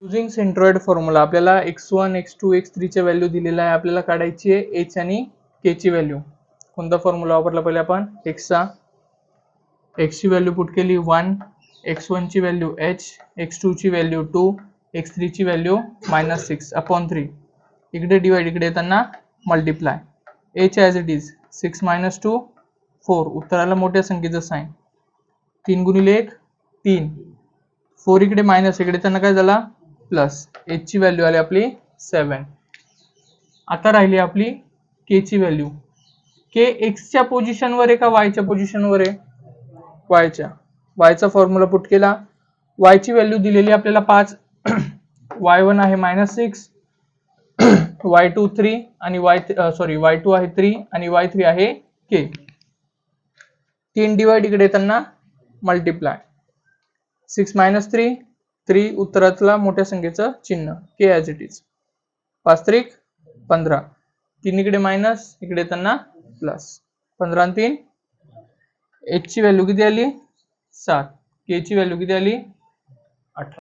Using centroid formula आपल्याला x1 x2 x3 ची value दिलेला आहे, आपल्याला काढायची आहे h आणि k ची व्हॅल्यू. कोणता फॉर्म्युला वापरला पहिले आपण? x ची व्हॅल्यू पुट केली 1, x1 ची व्हॅल्यू h, x2 ची व्हॅल्यू 2, x3 ची व्हॅल्यू -6/3. इकडे डिवाइड, इकडे येताना multiply. h as it is 6 - 2 4. उत्तराला मोठ्या संख्येचं साइन. 3 × 1 3. 4 इकडे मायनस, इकडे त्यांना काय झाला प्लस. h ची व्हॅल्यू आली आपली 7. आता राहिली आपली k ची व्हॅल्यू. k x च्या पोझिशनवर आहे का y च्या पोझिशनवर आहे? y च्या. y चा फॉर्म्युला पुट केला. y ची व्हॅल्यू दिलेली आपल्याला 5. y1 आहे -6, y2 3 आणि y2 आहे 3 आणि y3 आहे k. 3 डिवाइड, इकडे येताना मल्टिप्लाय. 6 - 3 3. उत्तरातला मोठ्या संख्येचं चिन्ह k ॲज इट इज. 5 त्रिक 15. 3 इकडे मायनस, इकडे येताना प्लस. 15 आणि 3 h ची व्हॅल्यू किती आली 7, k ची व्हॅल्यू किती आली 18.